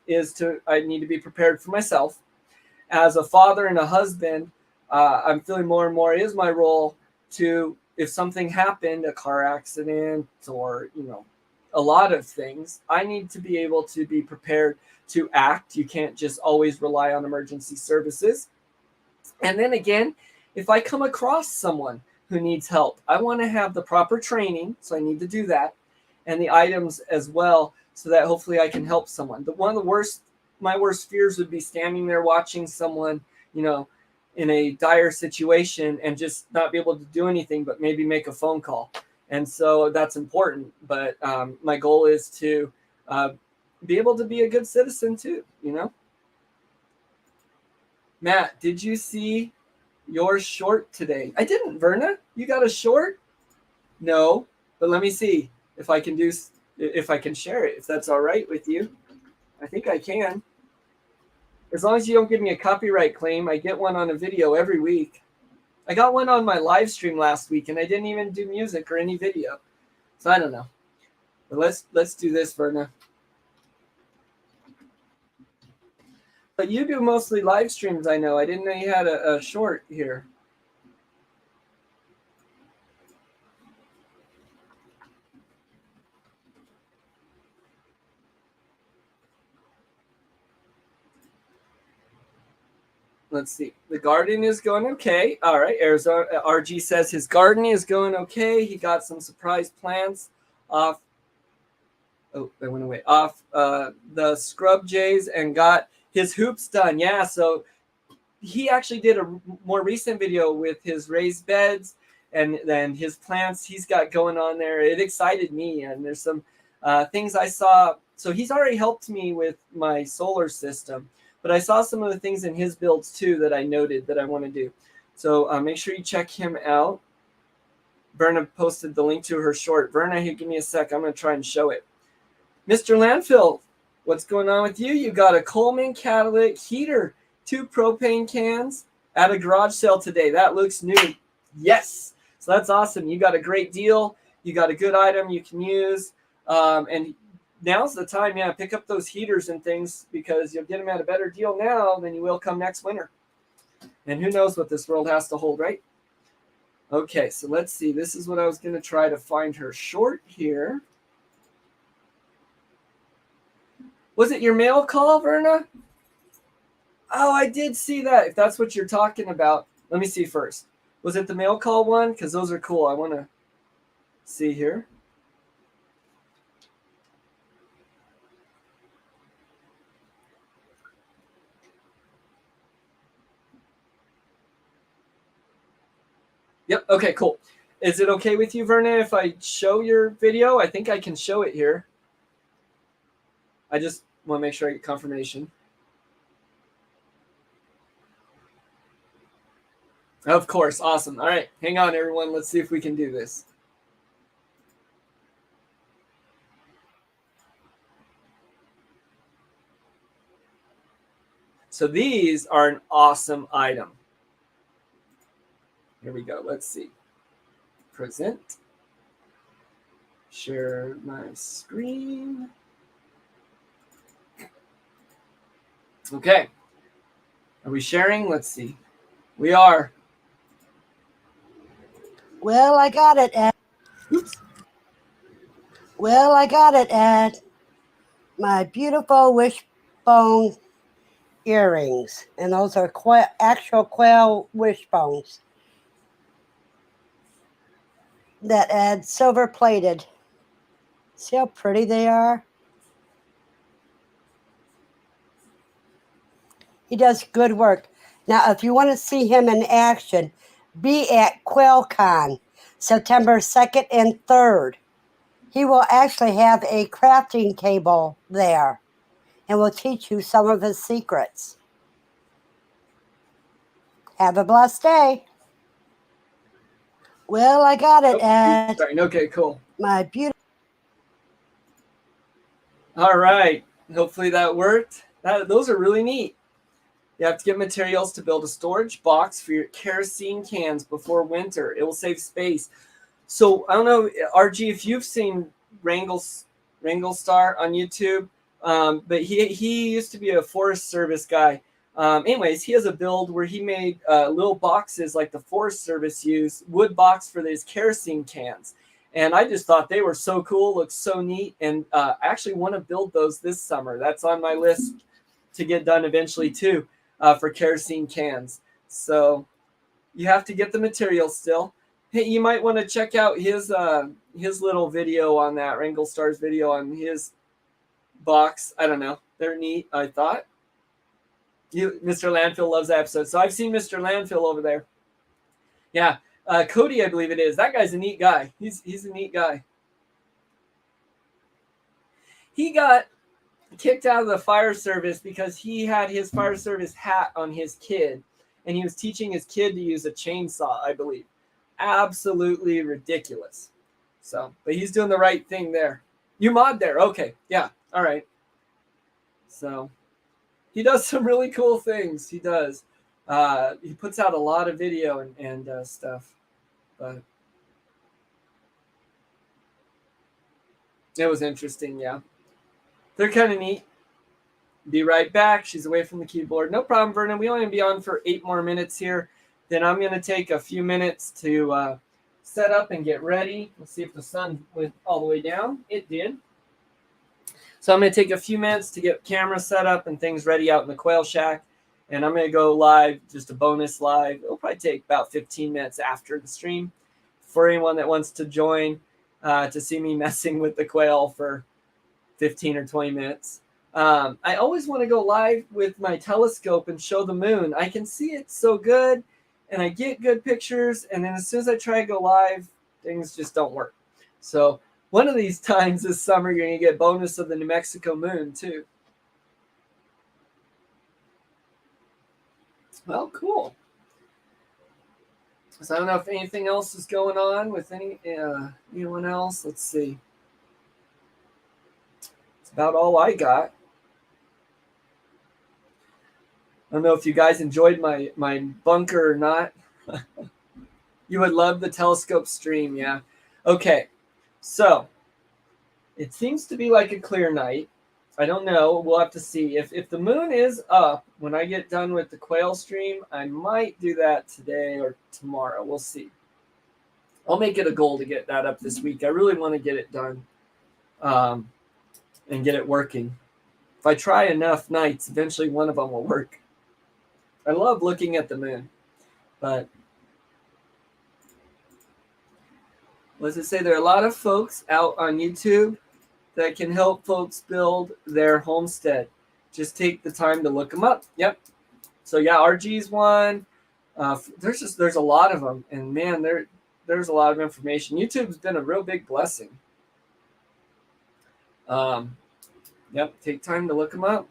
is I need to be prepared for myself. As a father and a husband, I'm feeling more and more is my role to, if something happened, a car accident or, a lot of things, I need to be able to be prepared to act. You can't just always rely on emergency services. And then again, if I come across someone who needs help, I want to have the proper training, so I need to do that, and the items as well, so that hopefully I can help someone. But my worst fears would be standing there watching someone, in a dire situation and just not be able to do anything but maybe make a phone call. And so that's important. But my goal is to be able to be a good citizen too, Matt, did you see your short today? I didn't, Verna. You got a short? No, but let me see if I can share it, if that's all right with you. I think I can. As long as you don't give me a copyright claim, I get one on a video every week. I got one on my live stream last week, and I didn't even do music or any video. So I don't know. But let's do this, Verna. But you do mostly live streams, I know. I didn't know you had a short here. Let's see. The garden is going okay. All right. Arizona RG says his garden is going okay. He got some surprise plants off. Oh, they went away. Off the scrub jays and got his hoops done. Yeah. So he actually did a more recent video with his raised beds and then his plants he's got going on there. It excited me. And there's some things I saw. So he's already helped me with my solar system. But I saw some of the things in his builds too that I noted that I want to do. So make sure you check him out. Verna posted the link to her short. Verna, here, give me a sec. I'm going to try and show it. Mr. Landfill, what's going on with you? You got a Coleman catalytic heater, 2 propane cans at a garage sale today. That looks new. Yes. So that's awesome. You got a great deal. You got a good item you can use. And now's the time, yeah, pick up those heaters and things because you'll get them at a better deal now than you will come next winter. And who knows what this world has to hold, right? Okay, so let's see. This is what I was going to try to find her short here. Was it your mail call, Verna? Oh, I did see that. If that's what you're talking about, let me see first. Was it the mail call one? Because those are cool. I want to see here. Yep. Okay, cool. Is it okay with you, Verna, if I show your video? I think I can show it here. I just want to make sure I get confirmation. Of course. Awesome. All right. Hang on, everyone. Let's see if we can do this. So these are an awesome item. Here we go. Let's see. Present. Share my screen. Okay. Are we sharing? Let's see. We are. Well, I got it, Ed. Oops. Well, I got it, Ed. My beautiful wishbone earrings. And those are actual quail wishbones. That Ed silver plated. See how pretty they are? He does good work. Now, if you want to see him in action, be at QuailCon, September 2nd and 3rd. He will actually have a crafting table there and will teach you some of his secrets. Have a blessed day. Well, I got it, Ed. Sorry. Okay, cool. My beautiful. All right. Hopefully that worked. Those are really neat. You have to get materials to build a storage box for your kerosene cans before winter. It will save space. So I don't know, RG, if you've seen Wrangle Star on YouTube, but he used to be a Forest Service guy. Anyways, he has a build where he made little boxes like the Forest Service use, wood box for these kerosene cans. And I just thought they were so cool, looked so neat. And I actually want to build those this summer. That's on my list to get done eventually too. For kerosene cans. So you have to get the material still. Hey, you might want to check out his little video on that, Wrangle Star's video on his box. I don't know. They're neat, I thought. Mr. Landfill loves that episode. So I've seen Mr. Landfill over there. Yeah. Cody, I believe it is. That guy's a neat guy. He's a neat guy. He got kicked out of the fire service because he had his fire service hat on his kid and he was teaching his kid to use a chainsaw, I believe. Absolutely ridiculous. So, but he's doing the right thing there. You mod there. Okay. Yeah. All right. So he does some really cool things. He does. He puts out a lot of video and stuff, but it was interesting. Yeah, they're kind of neat. Be right back. She's away from the keyboard. No problem, Vernon. We only be on for 8 more minutes here. Then I'm going to take a few minutes to set up and get ready. Let's see if the sun went all the way down. It did. So I'm going to take a few minutes to get camera set up and things ready out in the quail shack. And I'm going to go live, just a bonus live. It'll probably take about 15 minutes after the stream for anyone that wants to join to see me messing with the quail for 15 or 20 minutes. I always want to go live with my telescope and show the moon. I can see it so good, and I get good pictures, and then as soon as I try to go live, things just don't work. So one of these times this summer, you're going to get bonus of the New Mexico moon, too. Well, cool. So I don't know if anything else is going on with anyone else. Let's see. It's about all I got. I don't know if you guys enjoyed my bunker or not. You would love the telescope stream, yeah. Okay, so it seems to be like a clear night. I don't know. We'll have to see. If the moon is up when I get done with the quail stream, I might do that today or tomorrow. We'll see. I'll make it a goal to get that up this week. I really want to get it done and get it working. If I try enough nights, eventually one of them will work. I love looking at the moon, but let's just say there are a lot of folks out on YouTube that can help folks build their homestead. Just take the time to look them up. Yep. So yeah, RG's one. There's a lot of them, and man, there's a lot of information. YouTube's been a real big blessing. Yep. Take time to look them up.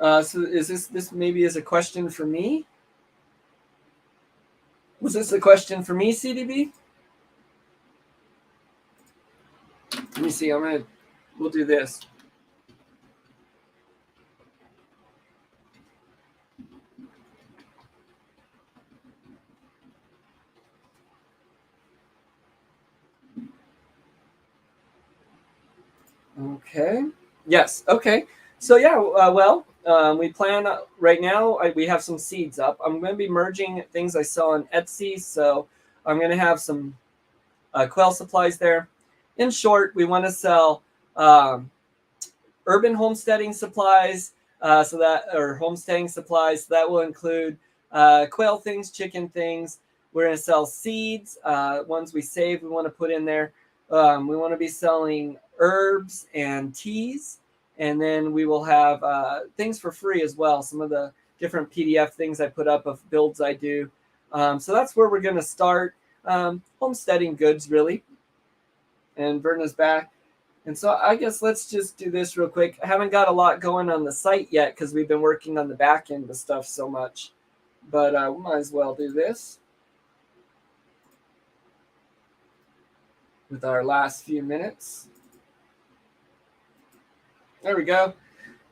So is this maybe is a question for me? Was this a question for me, CDB? Let me see. We'll do this. Okay. Yes. Okay. So yeah. We plan right now. We have some seeds up. I'm going to be merging things I saw on Etsy. So I'm going to have some quail supplies there. In short, we want to sell urban homesteading supplies, homesteading supplies. So that will include quail things, chicken things. We're going to sell seeds, ones we save. We want to put in there. We want to be selling herbs and teas, and then we will have things for free as well. Some of the different PDF things I put up of builds I do. So that's where we're going to start. Homesteading goods, really. And Verna's back. And so I guess let's just do this real quick. I haven't got a lot going on the site yet because we've been working on the back end of stuff so much. But we might as well do this with our last few minutes. There we go.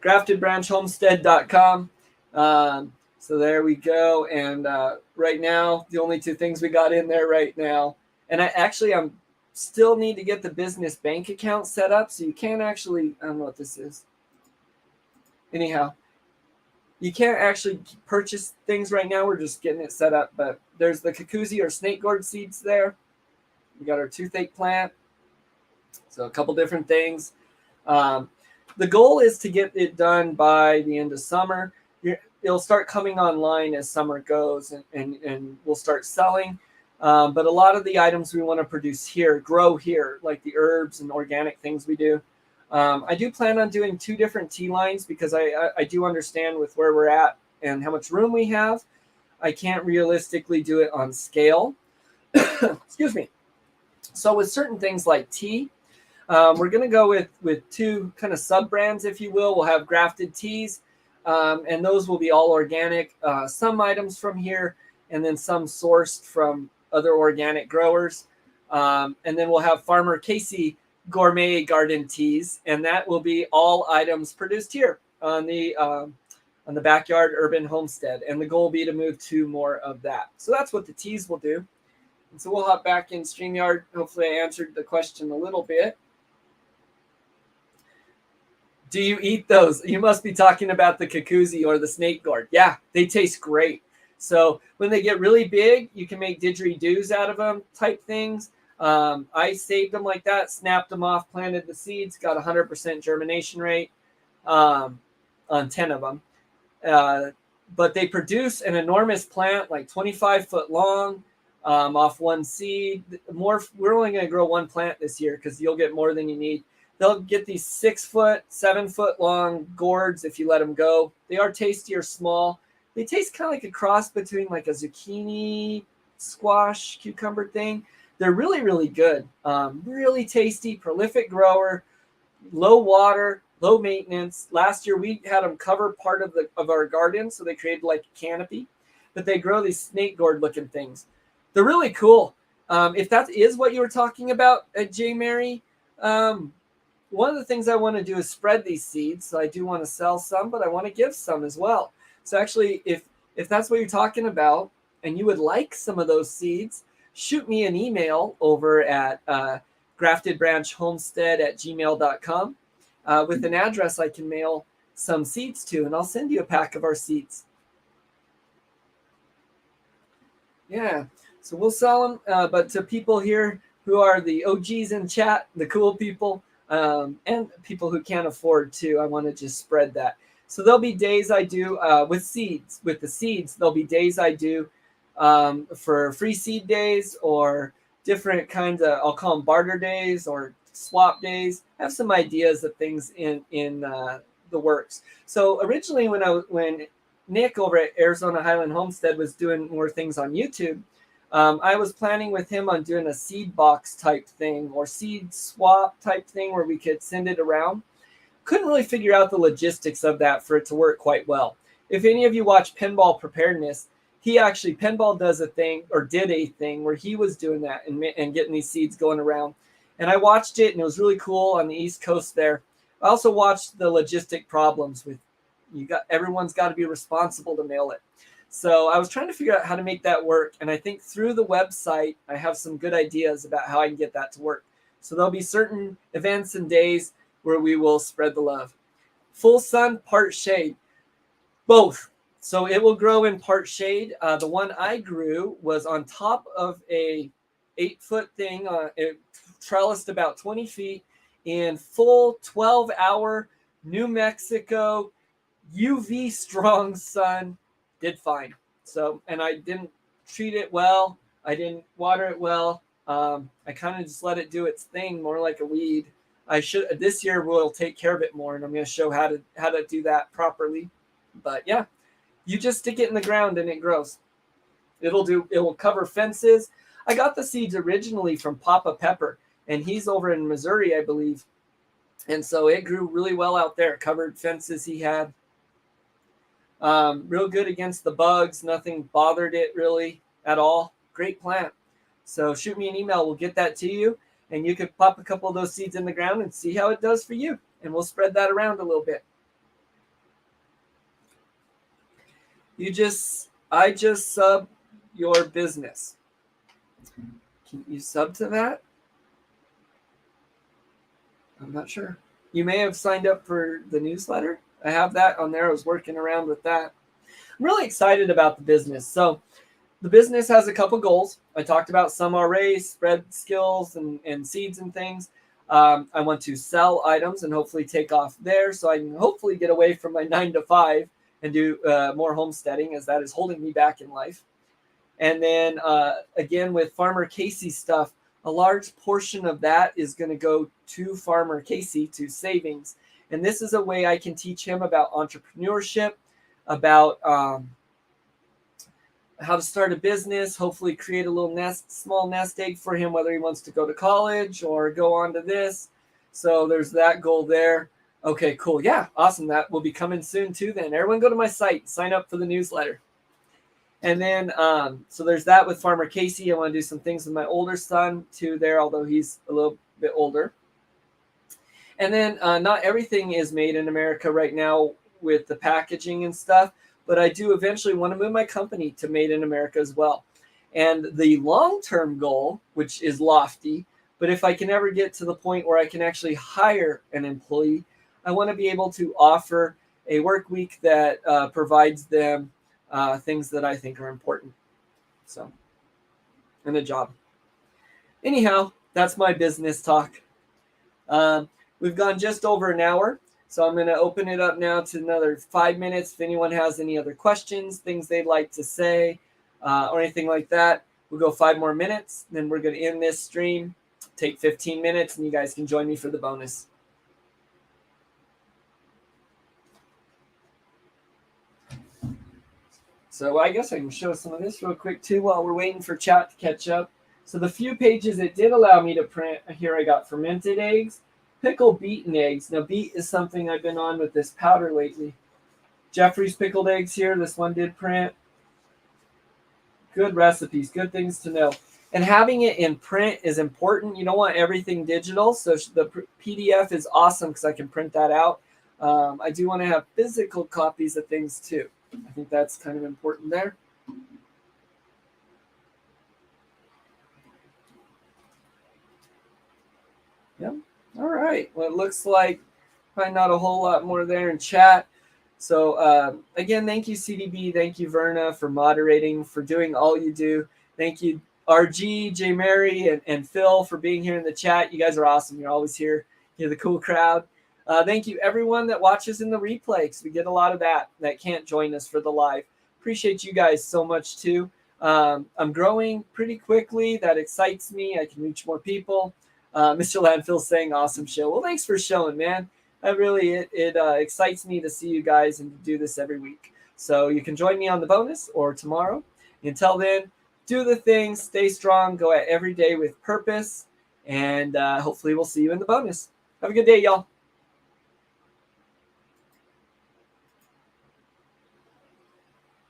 GraftedBranchHomestead.com. So there we go. And right now, the only two things we got in there right now. And I'm still need to get the business bank account set up. So you can't actually, I don't know what this is. Anyhow, you can't actually purchase things right now. We're just getting it set up. But there's the Kikuzi or snake gourd seeds there. We got our toothache plant. So a couple different things. The goal is to get it done by the end of summer. It'll start coming online as summer goes, and we'll start selling. But a lot of the items we want to produce here, grow here, like the herbs and organic things we do. I do plan on doing 2 different tea lines because I do understand with where we're at and how much room we have. I can't realistically do it on scale. Excuse me. So with certain things like tea, we're going to go with 2 kind of sub-brands, if you will. We'll have grafted teas, and those will be all organic. Some items from here, and then some sourced from other organic growers. And then we'll have Farmer Casey Gourmet Garden Teas, and that will be all items produced here on the on the Backyard Urban Homestead. And the goal will be to move to more of that. So that's what the teas will do. And so we'll hop back in StreamYard. Hopefully I answered the question a little bit. Do you eat those? You must be talking about the Kikuzi or the snake gourd. Yeah, they taste great. So when they get really big, you can make didgeridoos out of them type things. I saved them like that, snapped them off, planted the seeds, got 100% germination rate on 10 of them. But they produce an enormous plant, like 25 foot long, off one seed. We're only going to grow one plant this year because you'll get more than you need. They'll get these 6 foot, 7 foot long gourds if you let them go. They are tasty or small. They taste kind of like a cross between like a zucchini, squash, cucumber thing. They're really, really good. Really tasty, prolific grower, low water, low maintenance. Last year we had them cover part of our garden, so they created like a canopy. But they grow these snake gourd looking things. They're really cool. If that is what you were talking about, J. Mary, one of the things I want to do is spread these seeds. So I do want to sell some, but I want to give some as well. So actually, if that's what you're talking about and you would like some of those seeds, shoot me an email over at graftedbranchhomestead@gmail.com with an address I can mail some seeds to, and I'll send you a pack of our seeds. Yeah, so we'll sell them, but to people here who are the OGs in chat, the cool people, and people who can't afford to, I want to just spread that. So there'll be days I do with seeds. With the seeds, there'll be days I do for free seed days or different kinds of, I'll call them barter days or swap days. I have some ideas of things in the works. So originally when Nick over at Arizona Highland Homestead was doing more things on YouTube, I was planning with him on doing a seed box type thing or seed swap type thing where we could send it around. Couldn't really figure out the logistics of that for it to work quite well. If any of you watch Pinball Preparedness, Pinball does a thing or did a thing where he was doing that and getting these seeds going around. And I watched it and it was really cool on the East Coast there. I also watched the logistic problems with everyone's got to be responsible to mail it. So I was trying to figure out how to make that work. And I think through the website, I have some good ideas about how I can get that to work. So there'll be certain events and days where we will spread the love. Full sun, part shade, both. So it will grow in part shade. The one I grew was on top of a 8-foot thing. It trellised about 20 feet in full 12-hour New Mexico UV strong sun. Did fine. So, and I didn't treat it well. I didn't water it well. I kind of just let it do its thing, more like a weed. This year we'll take care of it more, and I'm going to show how to do that properly. But yeah, you just stick it in the ground and it grows. It will cover fences. I got the seeds originally from Papa Pepper, and he's over in Missouri, I believe. And so it grew really well out there. Covered fences he had. Real good against the bugs. Nothing bothered it really at all. Great plant. So shoot me an email. We'll get that to you. And you could pop a couple of those seeds in the ground and see how it does for you. And we'll spread that around a little bit. I just sub your business. Can you sub to that? I'm not sure. You may have signed up for the newsletter. I have that on there. I was working around with that. I'm really excited about the business. So the business has a couple goals. I talked about some already, spread skills and seeds and things. I want to sell items and hopefully take off there so I can hopefully get away from my 9 to 5 and do more homesteading, as that is holding me back in life. And then again, with Farmer Casey stuff, a large portion of that is going to go to Farmer Casey, to savings. And this is a way I can teach him about entrepreneurship, about how to start a business, hopefully create a little small nest egg for him, whether he wants to go to college or go on to this. So there's that goal there. Okay, cool. Yeah, awesome. That will be coming soon too then. Everyone go to my site, sign up for the newsletter. And then, so there's that with Farmer Casey. I want to do some things with my older son too there, although he's a little bit older. And then not everything is made in America right now. with the packaging and stuff, but I do eventually want to move my company to Made in America as well. And the long-term goal, which is lofty, but if I can ever get to the point where I can actually hire an employee, I want to be able to offer a work week that provides them things that I think are important. So, and a job. Anyhow, that's my business talk. We've gone just over an hour, so I'm going to open it up now to another 5 minutes. If anyone has any other questions, things they'd like to say, or anything like that, we'll go 5 more minutes. Then we're going to end this stream, take 15 minutes, and you guys can join me for the bonus. So I guess I can show some of this real quick too while we're waiting for chat to catch up. So the few pages it did allow me to print, here I got fermented eggs, pickled beaten eggs. Now beet is something I've been on with this powder lately. Jeffrey's pickled eggs here, this one did print. Good recipes, good things to know. And having it in print is important. You don't want everything digital, so the PDF is awesome because I can print that out. I do want to have physical copies of things too. I think that's kind of important there. Yep. All right. Well, it looks like probably not a whole lot more there in chat. So again, thank you, CDB. Thank you, Verna, for moderating, for doing all you do. Thank you, RG, J. Mary, and Phil for being here in the chat. You guys are awesome. You're always here. You're the cool crowd. Thank you, everyone that watches in the replay, because we get a lot of that can't join us for the live. Appreciate you guys so much, too. I'm growing pretty quickly. That excites me. I can reach more people. Mr. Landfill saying awesome show. Well, thanks for showing, man. That really, it excites me to see you guys and to do this every week. So you can join me on the bonus or tomorrow. Until then, do the things, stay strong, go at every day with purpose, and hopefully we'll see you in the bonus. Have a good day, y'all.